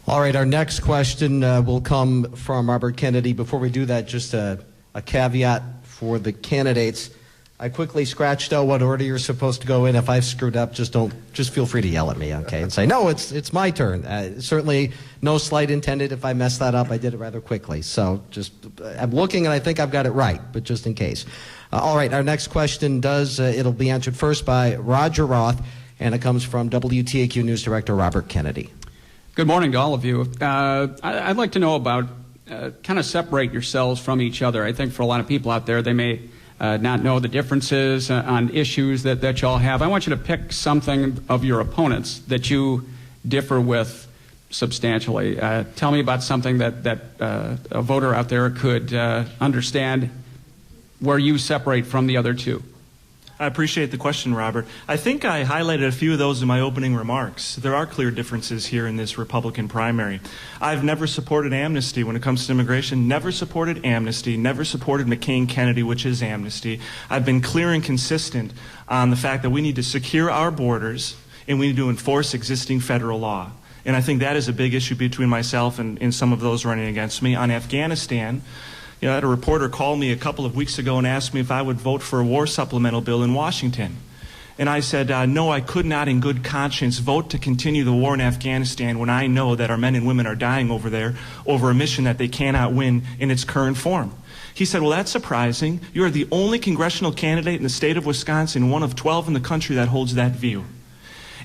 All right, our next question will come from Robert Kennedy. Before we do that, just a caveat for the candidates. I quickly scratched out what order you're supposed to go in. If I've screwed up, just feel free to yell at me, okay, and say, no, it's my turn. Certainly no slight intended. If I messed that up, I did it rather quickly. So I'm looking and I think I've got it right, but just in case. All right, our next question it'll be answered first by Roger Roth, and it comes from WTAQ News Director Robert Kennedy. Good morning to all of you. I'd like to know about kind of separate yourselves from each other. I think for a lot of people out there, they may not know the differences on issues that y'all have. I want you to pick something of your opponents that you differ with substantially. Tell me about something that a voter out there could understand where you separate from the other two. I appreciate the question, Robert. I think I highlighted a few of those in my opening remarks. There are clear differences here in this Republican primary. I've never supported amnesty when it comes to immigration, never supported amnesty, never supported McCain-Kennedy, which is amnesty. I've been clear and consistent on the fact that we need to secure our borders and we need to enforce existing federal law. And I think that is a big issue between myself and some of those running against me. On Afghanistan, I had a reporter call me a couple of weeks ago and ask me if I would vote for a war supplemental bill in Washington. And I said, no, I could not in good conscience vote to continue the war in Afghanistan when I know that our men and women are dying over there over a mission that they cannot win in its current form. He said, well, that's surprising. You are the only congressional candidate in the state of Wisconsin, one of 12 in the country that holds that view.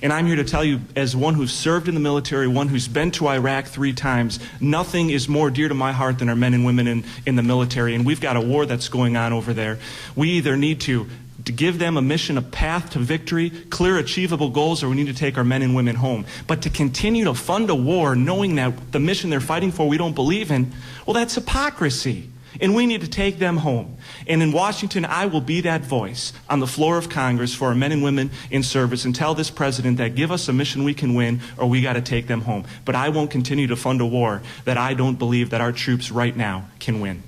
And I'm here to tell you, as one who's served in the military, one who's been to Iraq 3 times, nothing is more dear to my heart than our men and women in the military. And we've got a war that's going on over there. We either need to give them a mission, a path to victory, clear achievable goals, or we need to take our men and women home. But to continue to fund a war knowing that the mission they're fighting for we don't believe in, well, that's hypocrisy. And we need to take them home. And in Washington, I will be that voice on the floor of Congress for our men and women in service and tell this president that give us a mission we can win or we got to take them home. But I won't continue to fund a war that I don't believe that our troops right now can win.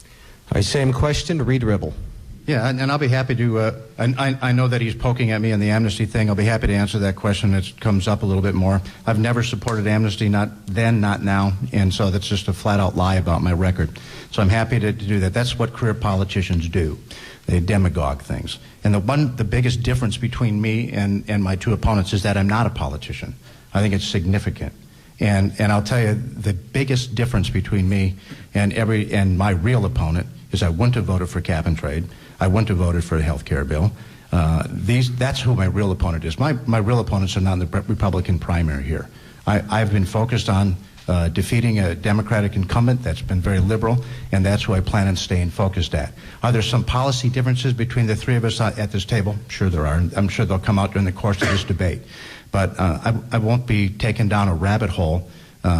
All right, same question to Reed Ribble. Yeah, and I'll be happy to, I know that he's poking at me on the amnesty thing. I'll be happy to answer that question. It comes up a little bit more. I've never supported amnesty, not then, not now, and so that's just a flat-out lie about my record. So I'm happy to do that. That's what career politicians do. They demagogue things. And the biggest difference between me and my two opponents is that I'm not a politician. I think it's significant. And I'll tell you, the biggest difference between me and my real opponent is I wouldn't have voted for cap and trade. I wouldn't have voted for a health care bill. That's who my real opponent is. My real opponents are not in the Republican primary here. I've been focused on defeating a Democratic incumbent that's been very liberal, and that's who I plan on staying focused at. Are there some policy differences between the three of us at this table? Sure there are. I'm sure they'll come out during the course of this debate. But I won't be taken down a rabbit hole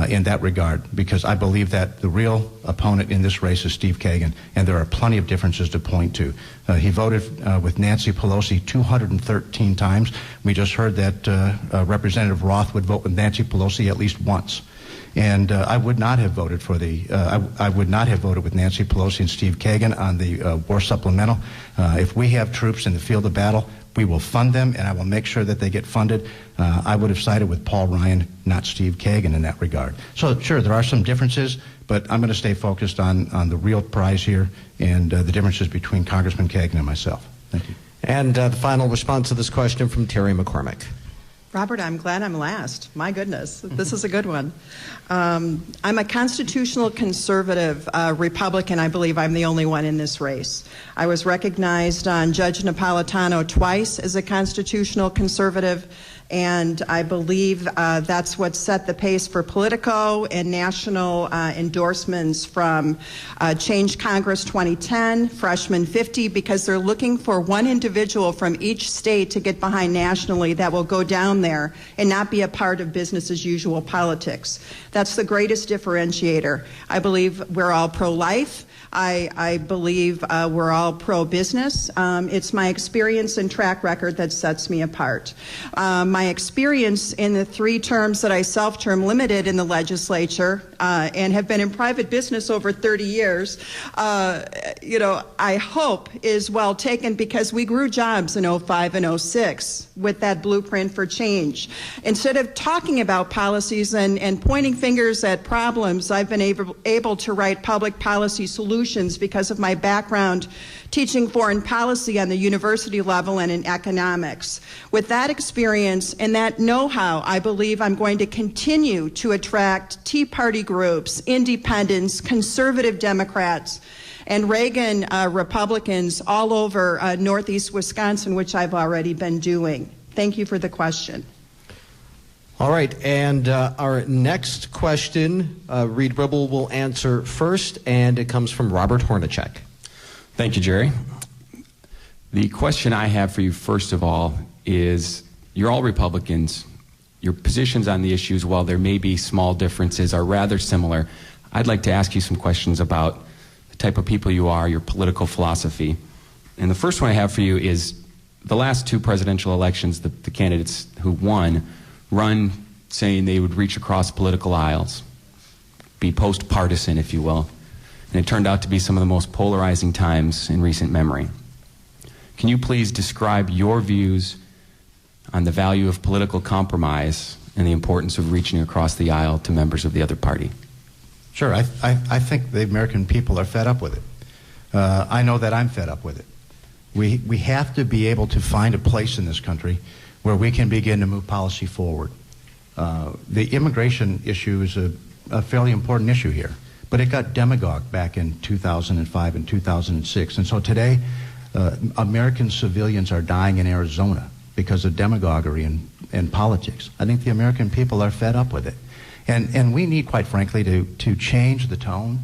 in that regard, because I believe that the real opponent in this race is Steve Kagan, and there are plenty of differences to point to. He voted with Nancy Pelosi 213 times. We just heard that Representative Roth would vote with Nancy Pelosi at least once. And I would not have voted for I would not have voted with Nancy Pelosi and Steve Kagan on the war supplemental. If we have troops in the field of battle, we will fund them, and I will make sure that they get funded. I would have sided with Paul Ryan, not Steve Kagan in that regard. So, sure, there are some differences, but I'm going to stay focused on the real prize here and the differences between Congressman Kagan and myself. Thank you. And the final response to this question from Terry McCormick. Robert, I'm glad I'm last. My goodness, this is a good one. I'm a constitutional conservative Republican. I believe I'm the only one in this race. I was recognized on Judge Napolitano twice as a constitutional conservative, and I believe that's what set the pace for Politico and national endorsements from Change Congress 2010, Freshman 50, because they're looking for one individual from each state to get behind nationally that will go down there and not be a part of business as usual politics. That's the greatest differentiator. I believe we're all pro-life. I believe we're all pro-business. It's my experience and track record that sets me apart. my experience in the 3 terms that I self-term limited in the legislature and have been in private business over 30 years, I hope is well taken, because we grew jobs in 05 and 06 with that blueprint for change. Instead of talking about policies and pointing fingers at problems, I've been able to write public policy solutions because of my background teaching foreign policy on the university level and in economics. With that experience and that know-how, I believe I'm going to continue to attract Tea Party groups, independents, conservative Democrats, and Reagan Republicans all over Northeast Wisconsin, which I've already been doing. Thank you for the question. All right, and our next question, Reed Ribble will answer first, and it comes from Robert Hornacek. Thank you, Jerry. The question I have for you, first of all, is you're all Republicans. Your positions on the issues, while there may be small differences, are rather similar. I'd like to ask you some questions about the type of people you are, your political philosophy. And the first one I have for you is the last 2 presidential elections, the candidates who won run saying they would reach across political aisles, be post-partisan, if you will. And it turned out to be some of the most polarizing times in recent memory. Can you please describe your views on the value of political compromise and the importance of reaching across the aisle to members of the other party? Sure. I think the American people are fed up with it. I know that I'm fed up with it. We have to be able to find a place in this country where we can begin to move policy forward. The immigration issue is a fairly important issue here, but it got demagogued back in 2005 and 2006. And so today, American civilians are dying in Arizona because of demagoguery and politics. I think the American people are fed up with it. And we need, quite frankly, to change the tone,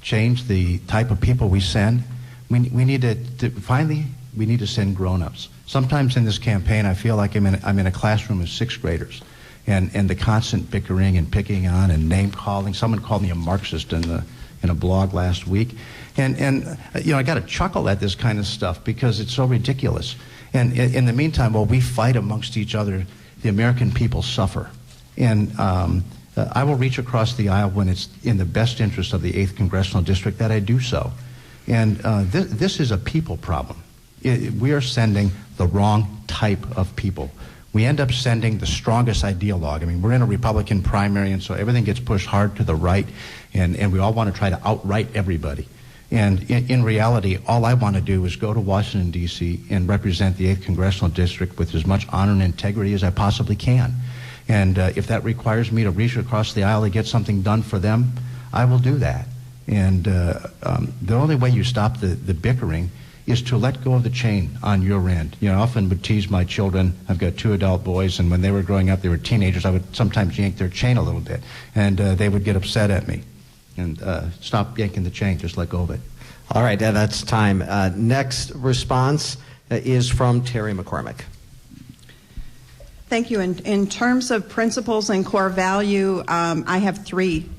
change the type of people we send. We need to send grown-ups. Sometimes in this campaign, I feel like I'm in a classroom of 6th graders, and the constant bickering and picking on and name-calling. Someone called me a Marxist in a blog last week. And I got to chuckle at this kind of stuff because it's so ridiculous. And in the meantime, while we fight amongst each other, the American people suffer. And I will reach across the aisle when it's in the best interest of the 8th Congressional District that I do so. And this is a people problem. We are sending the wrong type of people. We end up sending the strongest ideologue. I mean, we're in a Republican primary, and so everything gets pushed hard to the right, and we all want to try to outright everybody. And in reality, all I want to do is go to Washington, D.C. and represent the 8th Congressional District with as much honor and integrity as I possibly can. And if that requires me to reach across the aisle to get something done for them, I will do that. And the only way you stop the bickering is to let go of the chain on your end. I often would tease my children. I've got 2 adult boys, and when they were growing up, they were teenagers. I would sometimes yank their chain a little bit, and they would get upset at me. And stop yanking the chain, just let go of it. All right, that's time. Next response is from Terry McCormick. Thank you. In terms of principles and core value, I have 3.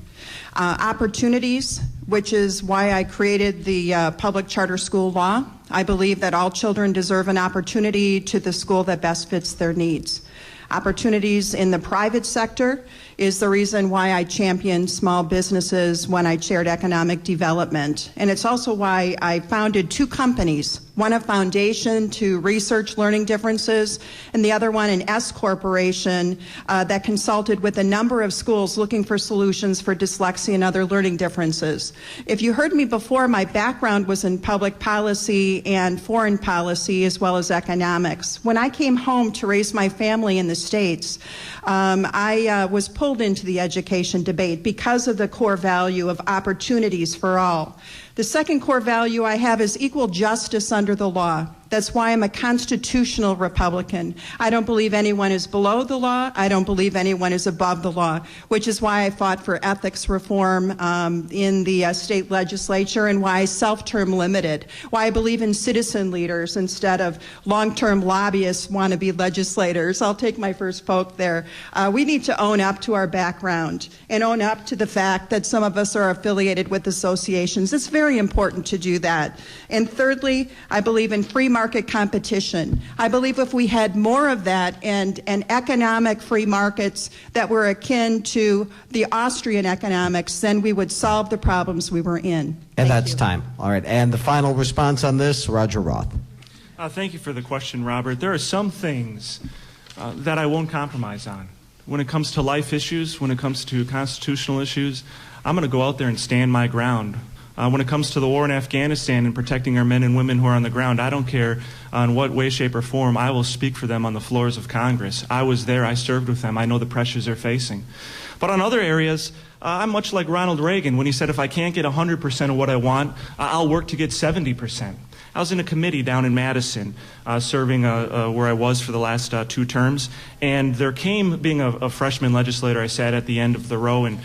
Opportunities, which is why I created the public charter school law. I believe that all children deserve an opportunity to the school that best fits their needs. Opportunities in the private sector is the reason why I championed small businesses when I chaired economic development. And it's also why I founded 2 companies, one a foundation to research learning differences, and the other one an S corporation that consulted with a number of schools looking for solutions for dyslexia and other learning differences. If you heard me before, my background was in public policy and foreign policy as well as economics. When I came home to raise my family in the States, I was pulled into the education debate because of the core value of opportunities for all. The second core value I have is equal justice under the law. That's why I'm a constitutional Republican. I don't believe anyone is below the law. I don't believe anyone is above the law, which is why I fought for ethics reform in the state legislature, and why I self-term limited, why I believe in citizen leaders instead of long-term lobbyists wannabe legislators. I'll take my first poke there. We need to own up to our background and own up to the fact that some of us are affiliated with associations. It's very important to do that. And thirdly, I believe in free market competition. I believe if we had more of that and economic free markets that were akin to the Austrian economics, then we would solve the problems we were in. And that's time. All right. And the final response on this, Roger Roth. Thank you for the question, Robert. There are some things that I won't compromise on. When it comes to life issues, when it comes to constitutional issues, I'm going to go out there and stand my ground. When it comes to the war in Afghanistan and protecting our men and women who are on the ground, I don't care in what way, shape, or form. I will speak for them on the floors of Congress. I was there. I served with them. I know the pressures they're facing. But on other areas, I'm much like Ronald Reagan when he said, if I can't get 100% of what I want, I'll work to get 70%. I was in a committee down in Madison serving where I was for the last 2 terms, and there came, being a freshman legislator, I sat at the end of the row, and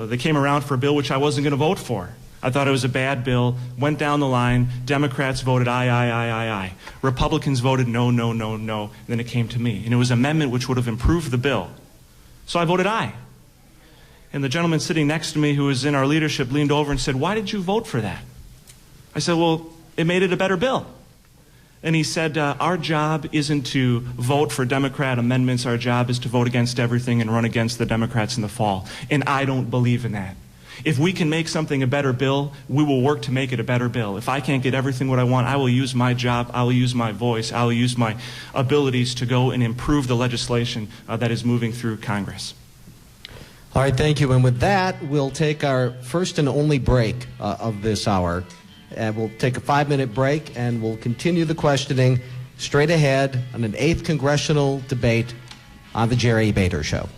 they came around for a bill which I wasn't going to vote for. I thought it was a bad bill, went down the line, Democrats voted aye. Republicans voted no, and then it came to me. And it was an amendment which would have improved the bill. So I voted aye. And the gentleman sitting next to me who was in our leadership leaned over and said, "Why did you vote for that?" I said, "Well, it made it a better bill." And he said, our job isn't to vote for Democrat amendments. Our job is to vote against everything and run against the Democrats in the fall. And I don't believe in that. If we can make something a better bill, we will work to make it a better bill. If I can't get everything what I want, I will use my job, I will use my voice, I will use my abilities to go and improve the legislation that is moving through Congress. All right, thank you. And with that, we'll take our first and only break of this hour. And we'll take a 5-minute break, and we'll continue the questioning straight ahead on an 8th congressional debate on the Jerry Bader Show.